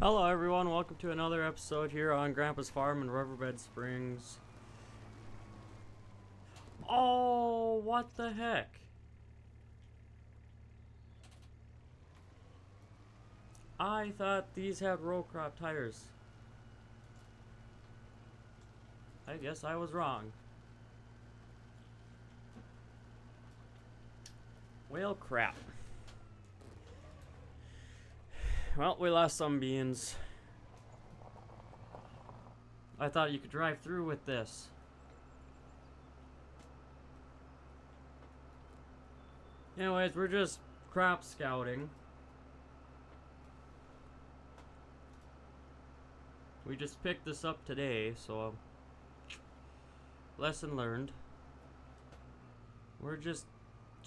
Hello everyone, welcome to another episode here on Grandpa's Farm in Riverbend Springs. Oh, what the heck? I thought these had row crop tires. I guess I was wrong. Well, crap. Well, we lost some beans. I thought you could drive through with this. Anyways, we're just crop scouting. We just picked this up today, so lesson learned. We're just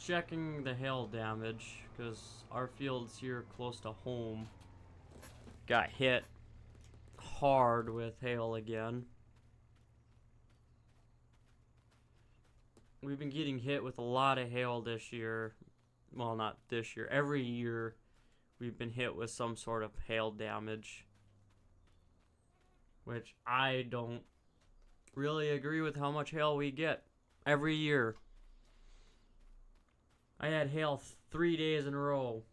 checking the hail damage because our fields here close to home got hit hard with hail again. We've been getting hit with a lot of hail this year. Well, not this year. Every year we've been hit with some sort of hail damage, which I don't really agree with how much hail we get every year. I had hail 3 days in a row.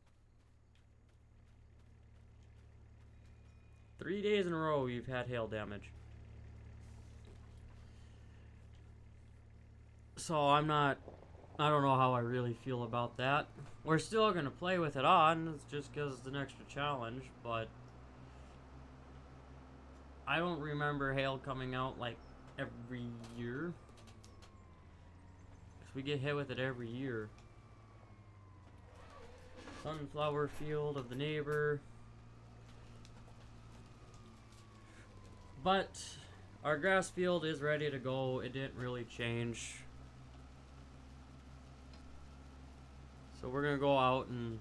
3 days in a row you've had hail damage. So I don't know how I really feel about that. We're still going to play with it on, it's just because it's an extra challenge, but I don't remember hail coming out like every year. Because we get hit with it every year. Sunflower field of the neighbor. But our grass field is ready to go. It didn't really change. So we're going to go out and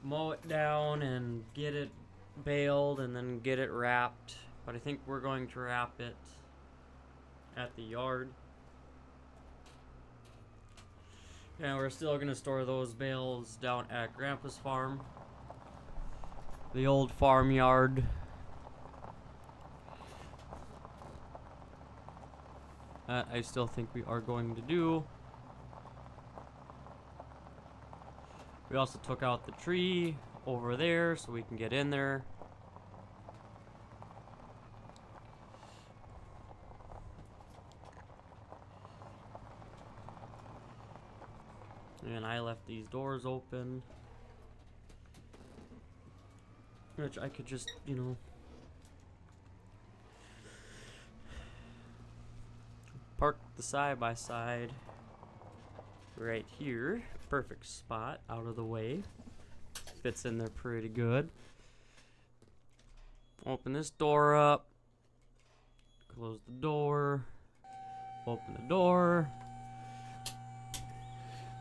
mow it down and get it baled and then get it wrapped. But I think we're going to wrap it at the yard. And we're still going to store those bales down at Grandpa's farm. The old farmyard. That I still think we are going to do. We also took out the tree over there so we can get in there. And I left these doors open, which I could just, park the side-by-side right here. Perfect spot, out of the way. Fits in there pretty good. Open this door up. Close the door. Open the door.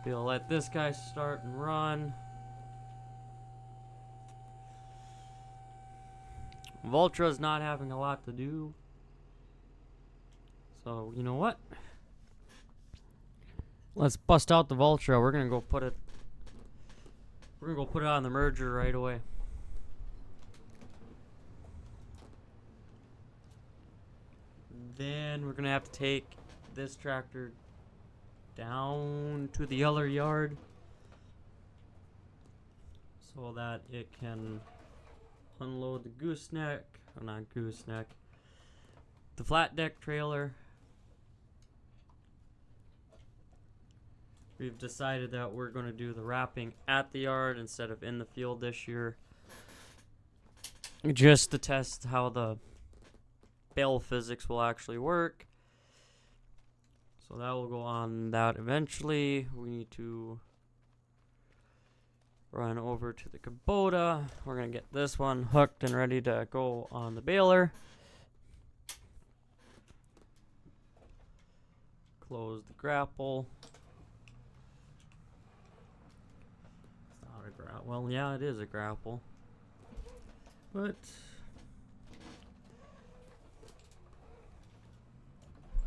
We'll let this guy start and run. Vultra's not having a lot to do. So, you know what? Let's bust out the Vultra. We're gonna go put it on the merger right away. Then we're gonna have to take this tractor down to the other yard so that it can unload the gooseneck, or not gooseneck, the flat deck trailer. We've decided that we're going to do the wrapping at the yard instead of in the field this year, just to test how the bale physics will actually work. So that will go on that eventually. We need to run over to the Kubota. We're going to get this one hooked and ready to go on the baler. Close the grapple. It's not a grapple. Well, yeah, it is a grapple. But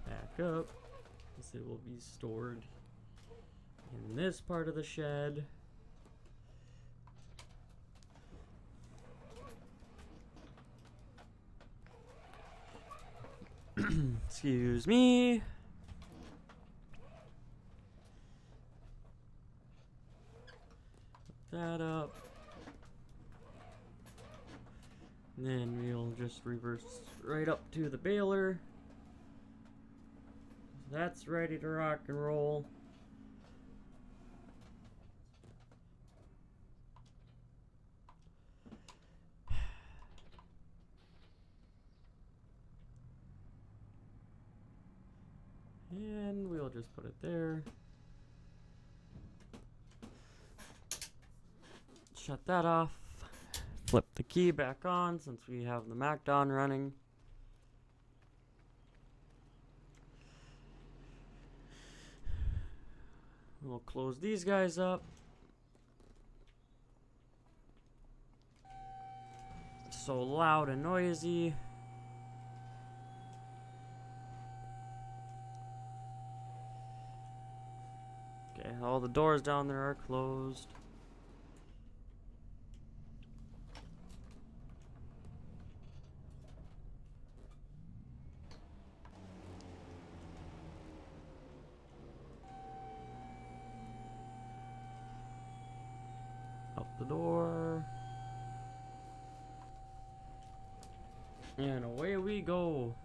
back up. It will be stored in this part of the shed. Excuse me. Put that up. And then we'll just reverse right up to the baler. That's ready to rock and roll. And we'll just put it there. Shut that off. Flip the key back on since we have the MacDon running. We'll close these guys up. So loud and noisy. Okay, all the doors down there are closed. Out the door. And away we go.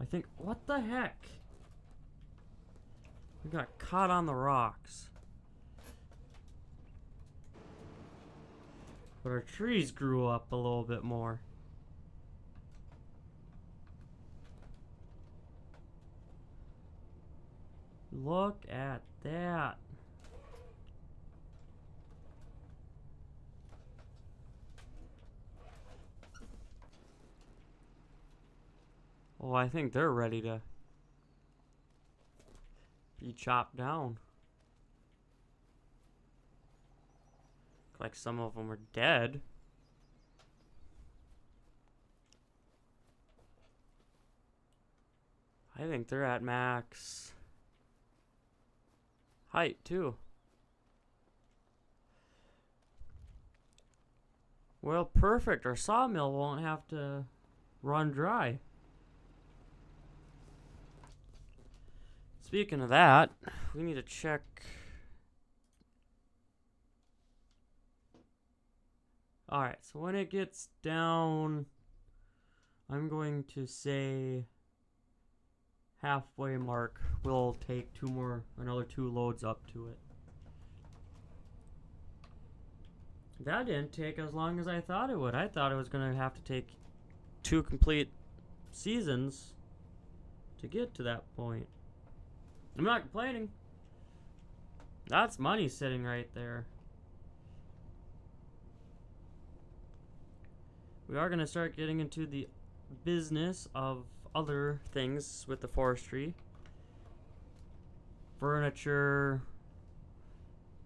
I think, what the heck? We got caught on the rocks. But our trees grew up a little bit more. Look at that. Oh, I think they're ready to be chopped down. Like some of them are dead. I think they're at max height too. Well, perfect. Our sawmill won't have to run dry. Speaking of that, we need to check. Alright, so when it gets down, I'm going to say halfway mark. We'll take another two loads up to it. That didn't take as long as I thought it would. I thought it was going to have to take 2 complete seasons to get to that point. I'm not complaining. That's money sitting right there. We are going to start getting into the business of other things with the forestry. Furniture,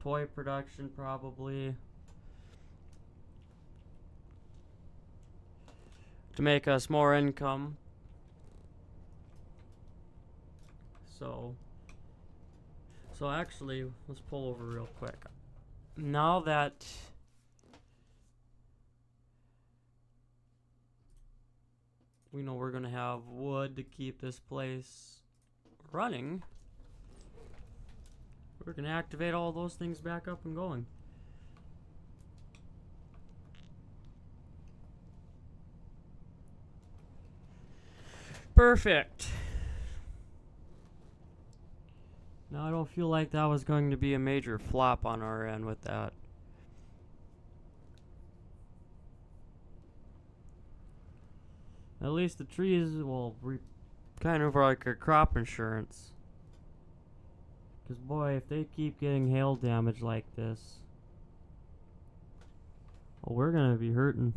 toy production probably. To make us more income. So actually, let's pull over real quick. Now that we know we're gonna have wood to keep this place running, we're gonna activate all those things back up and going. Perfect. Now I don't feel like that was going to be a major flop on our end with that. At least the trees will kind of like our crop insurance. Because boy, if they keep getting hail damage like this, well, we're gonna be hurting.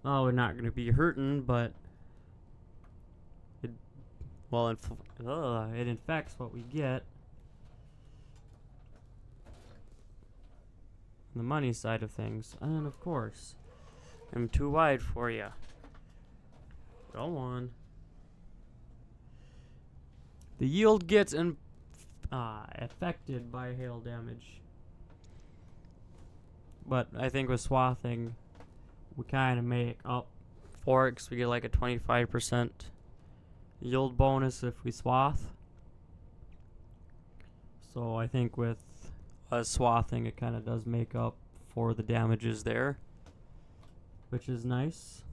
Oh, we're not gonna be hurting, but it infects what we get. The money side of things. And of course, I'm too wide for you. Go on. The yield gets affected by hail damage. But I think with swathing, we kind of make up for it, because we get like a 25% yield bonus if we swath. So I think with us swathing, it kind of does make up for the damages there, which is nice.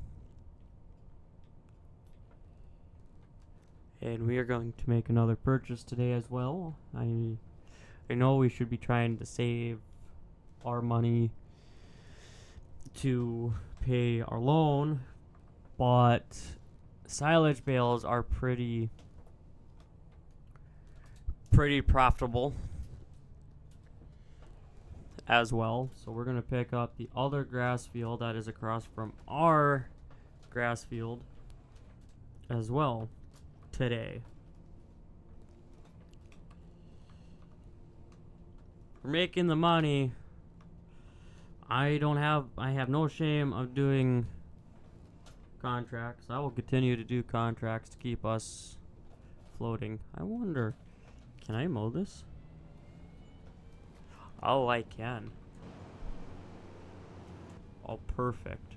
And we are going to make another purchase today as well. I know we should be trying to save our money to pay our loan, but silage bales are pretty profitable as well. So we're going to pick up the other grass field that is across from our grass field as well today. We're making the money. I have no shame of doing contracts. I will continue to do contracts to keep us floating. I wonder, can I mow this? Oh, I can. Oh, perfect.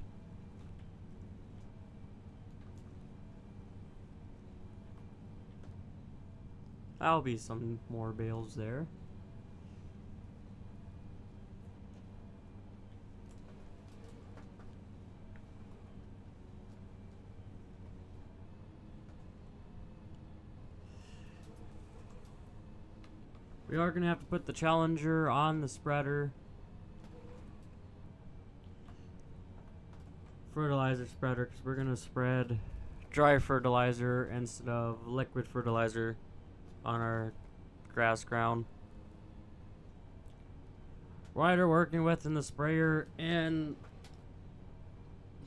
That'll be some more bales there. We are going to have to put the Challenger on the spreader. Fertilizer spreader, because we're going to spread dry fertilizer instead of liquid fertilizer on our grass ground. What we're working with in the sprayer, and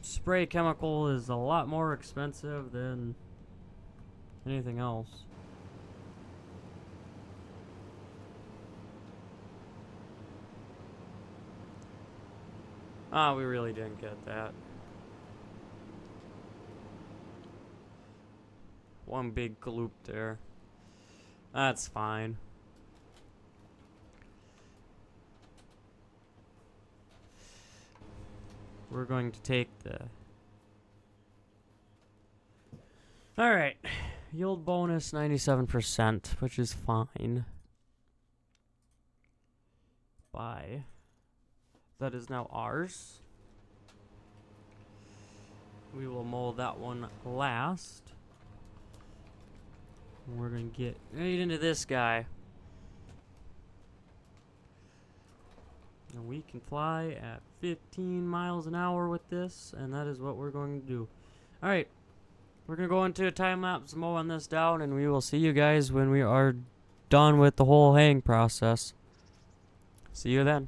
spray chemical is a lot more expensive than anything else. Ah, we really didn't get that. One big gloop there. That's fine. We're going to take the... Alright. Yield bonus 97%, which is fine. Bye. That is now ours. We will mow that one last. We're going to get right into this guy. And we can fly at 15 miles an hour with this, and that is what we're going to do. Alright, we're going to go into a time-lapse mowing this down, and we will see you guys when we are done with the whole haying process. See you then.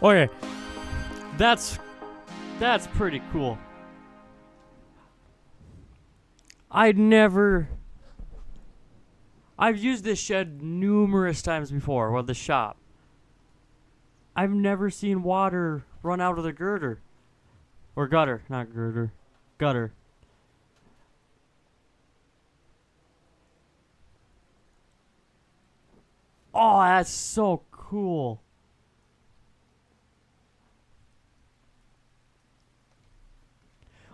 Okay, that's pretty cool. I've used this shed numerous times before, well, the shop. I've never seen water run out of the girder. Or gutter, not girder. Gutter. Oh, that's so cool.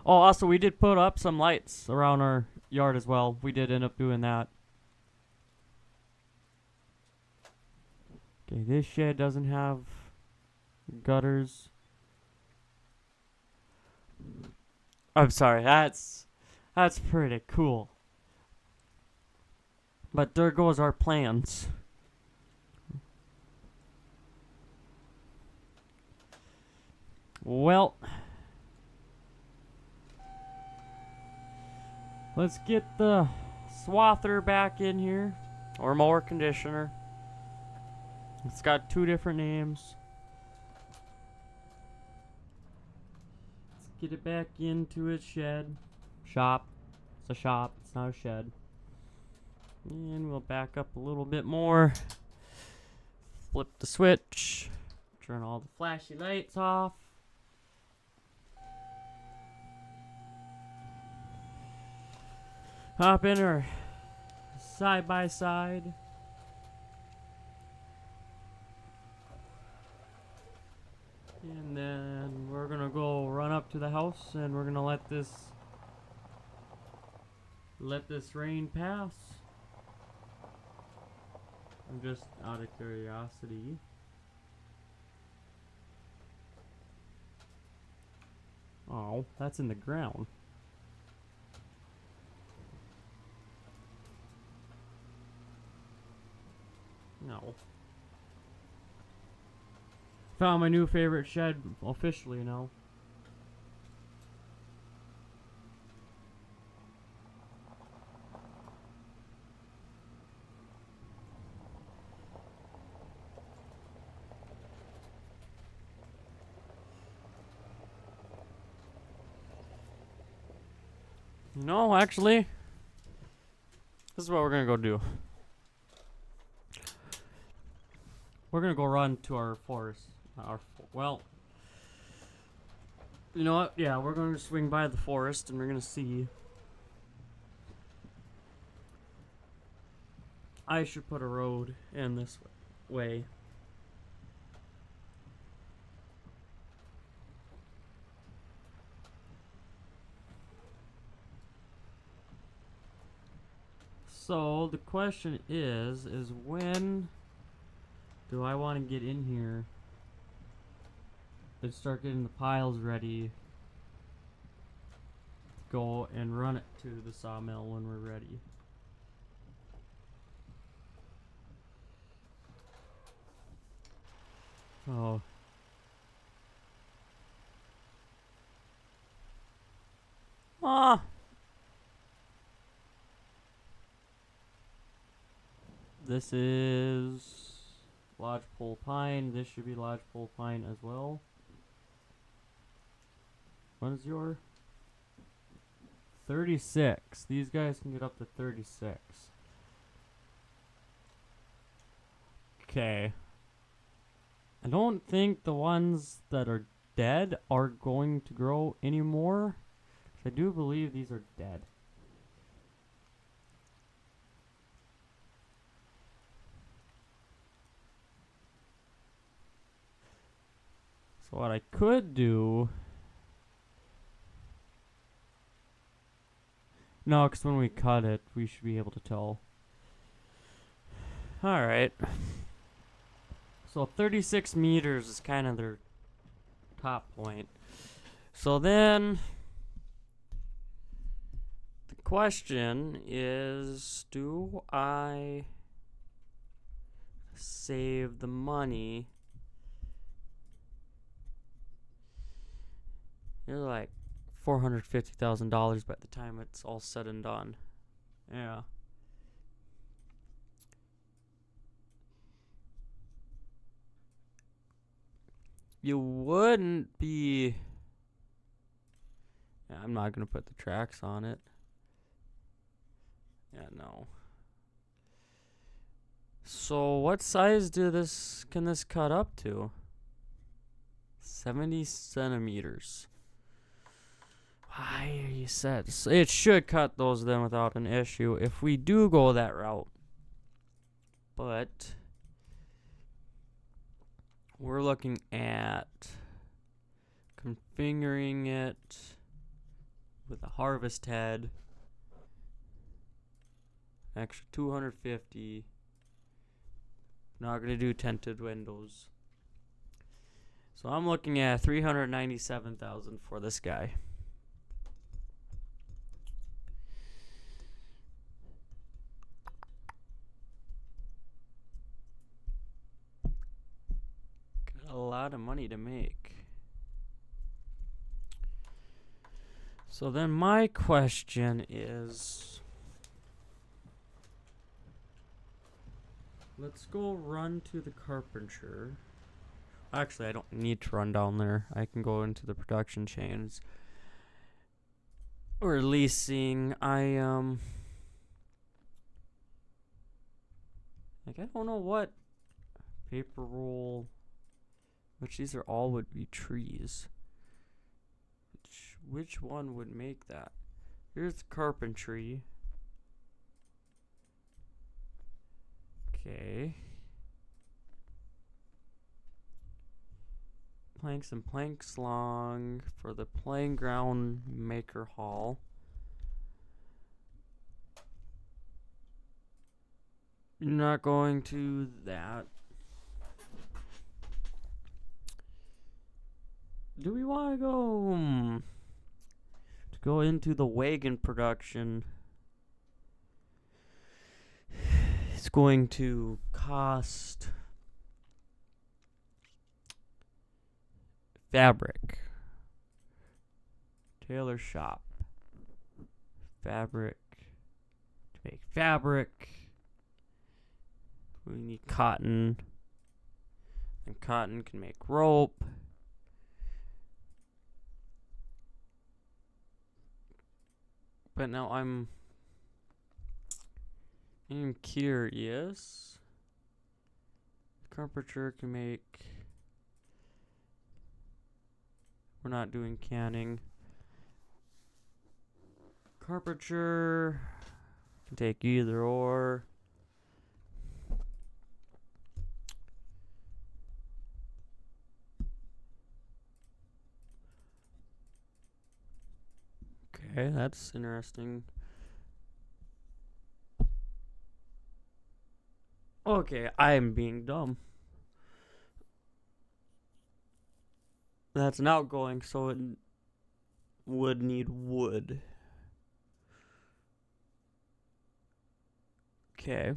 Oh, also, we did put up some lights around our yard as well. We did end up doing that. Okay, this shed doesn't have gutters. I'm sorry, that's pretty cool. But there goes our plans. Well, let's get the swather back in here, or mower conditioner. It's got 2 different names. Let's get it back into its shed. Shop. It's a shop, it's not a shed. And we'll back up a little bit more. Flip the switch. Turn all the flashy lights off. Hop in our side-by-side. And then we're gonna go run up to the house and we're gonna let this rain pass. I'm just out of curiosity. Oh, that's in the ground. No. Found my new favorite shed officially now. No, actually, this is what we're gonna go do. We're gonna go run to our forest. Well, you know what? Yeah, we're gonna swing by the forest and we're gonna see. I should put a road in this way. So the question is when do I want to get in here and start getting the piles ready? Go and run it to the sawmill when we're ready. So this is lodgepole pine. This should be lodgepole pine as well. What is your 36? These guys can get up to 36. Okay. I don't think the ones that are dead are going to grow anymore. I do believe these are dead. So what I could do... No, because when we cut it, we should be able to tell. Alright. So 36 meters is kind of their top point. So then... the question is, do I save the money? You're like $450,000 by the time it's all said and done. Yeah. you wouldn't be... Yeah, I'm not going to put the tracks on it. Yeah, no. So what size can this cut up to? 70 centimeters. Why are you set? So it should cut those then without an issue if we do go that route. But we're looking at configuring it with a harvest head. Extra 250. Not going to do tinted windows. So I'm looking at 397,000 for this guy. Got a lot of money to make. So then my question is, let's go run to the carpenter. Actually, I don't need to run down there. I can go into the production chains. Or leasing. I don't know what paper roll, which these are all would be trees. Which one would make that? Here's the carpentry. Okay. Planks and planks long for the playing ground maker hall. Not going to that. Do we want to go into the wagon production? It's going to cost fabric, tailor shop, fabric, to make fabric. We need cotton, and cotton can make rope. But now I'm curious. Carpenter can make... We're not doing canning. Carpenter can take either or. Okay, that's interesting. Okay, I'm being dumb. That's an outgoing, so it would need wood. Okay.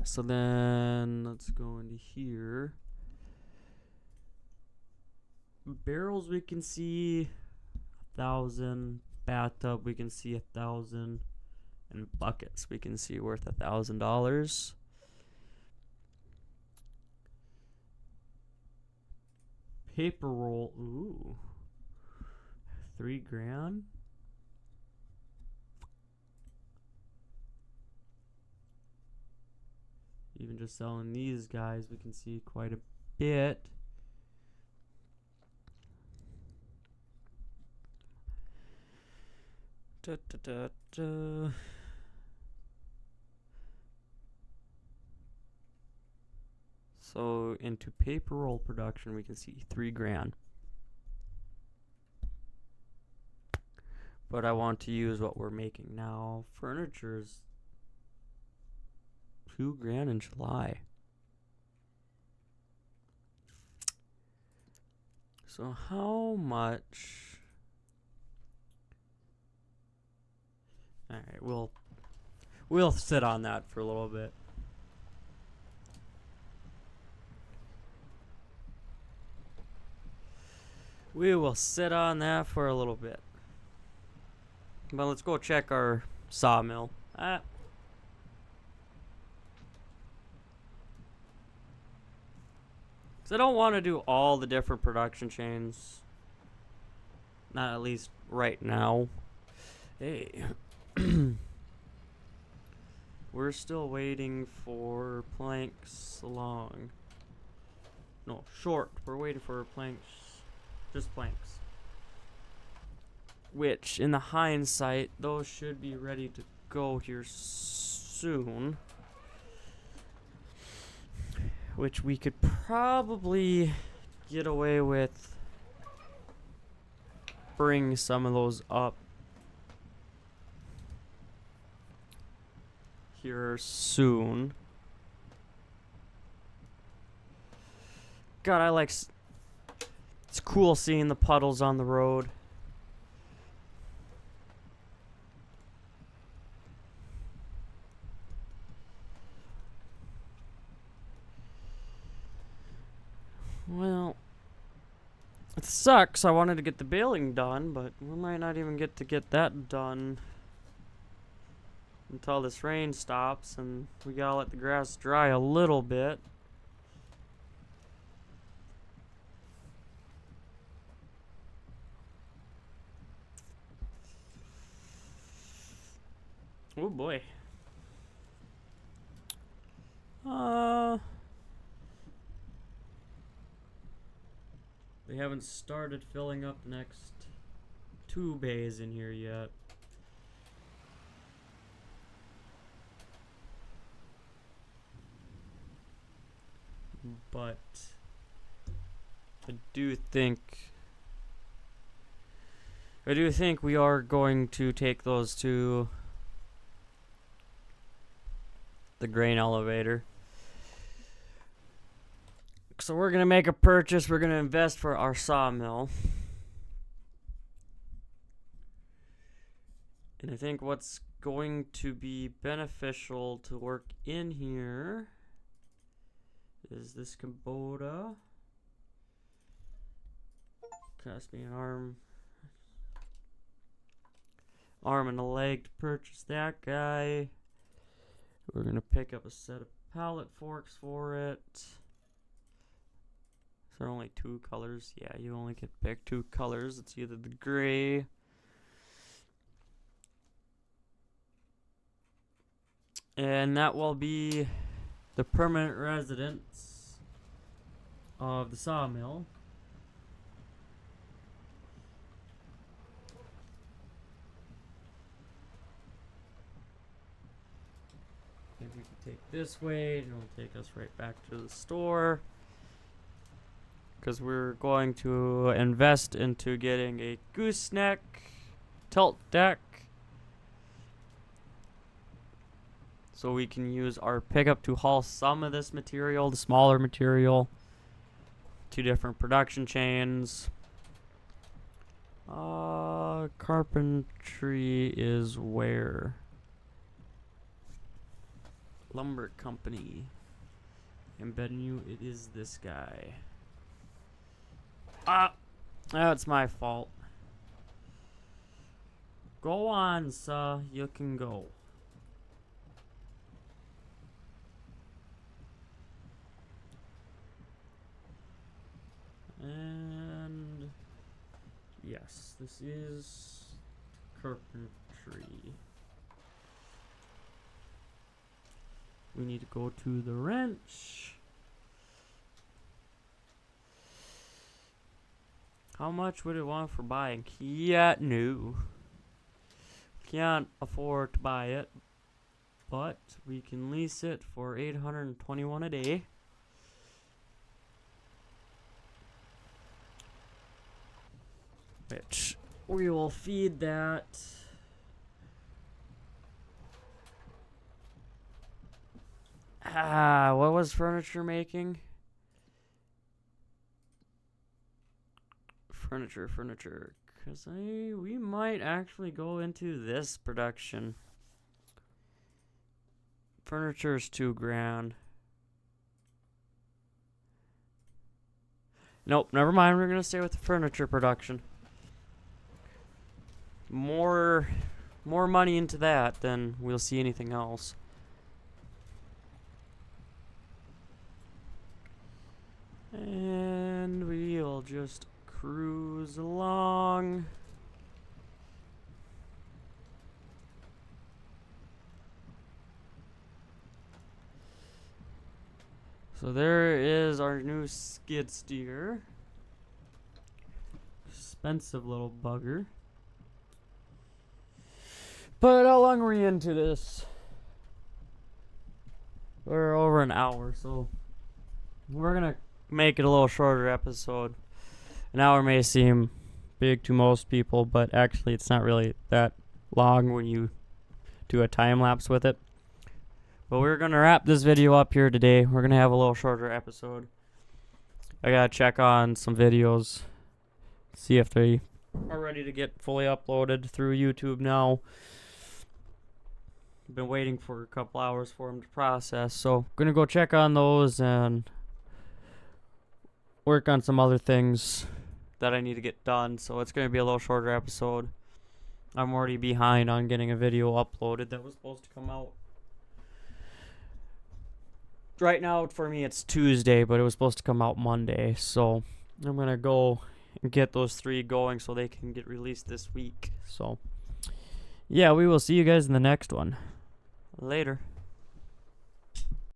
So then let's go into here. Barrels we can see 1,000. Bathtub we can see 1,000. And buckets we can see worth $1,000. Paper roll, ooh, $3,000. Even just selling these guys, we can see quite a bit. Da, da, da, da. So into paper roll production, we can see $3,000. But I want to use what we're making now. Furniture's $2,000 in July. So how much? All right, we'll sit on that for a little bit. We will sit on that for a little bit. But let's go check our sawmill. Because I don't want to do all the different production chains. Not at least right now. Hey. We're still waiting for planks along. No, short. We're waiting for planks. Just planks. Which, in the hindsight, those should be ready to go here soon. Which we could probably get away with. Bring some of those up here soon. God, I like. It's cool seeing the puddles on the road. Well, it sucks. I wanted to get the baling done, but we might not even get that done until this rain stops, and we gotta let the grass dry a little bit. Oh boy. They haven't started filling up the next 2 bays in here yet. But I do think we are going to take those to the grain elevator. So we're going to make a purchase. We're going to invest for our sawmill. And I think what's going to be beneficial to work in here is this Kubota. Cost me an arm and a leg to purchase that guy. We're going to pick up a set of pallet forks for it. There are only 2 colors. Yeah, you only can pick 2 colors. It's either the gray and that will be the permanent residence of the sawmill. If we can take this way, it'll take us right back to the store. Because we're going to invest into getting a gooseneck tilt deck. So we can use our pickup to haul some of this material, the smaller material, to different production chains. Carpentry is where? Lumber company. I'm betting you it is this guy. That's my fault. Go on, sir. You can go. And yes, this is carpentry. We need to go to the wrench. How much would it want for buying? Yeah, no. Can't afford to buy it, but we can lease it for $821 a day. Which we will feed that. What was furniture making? Furniture. Because we might actually go into this production. Furniture's $2,000. Nope, never mind. We're going to stay with the furniture production. More money into that than we'll see anything else. just cruise along. So there is our new skid steer. Expensive little bugger. But how long are we into this? We're over an hour, so we're gonna make it a little shorter episode. An hour may seem big to most people, but actually it's not really that long when you do a time lapse with it. But we're gonna wrap this video up here today. We're gonna have a little shorter episode. I gotta check on some videos, see if they are ready to get fully uploaded through YouTube now. Been waiting for a couple hours for them to process, so gonna go check on those and work on some other things that I need to get done. So it's gonna be a little shorter episode. I'm already behind on getting a video uploaded that was supposed to come out. Right now for me it's Tuesday, but it was supposed to come out Monday, so I'm gonna go and get those 3 going so they can get released this week. So yeah, we will see you guys in the next one. Later.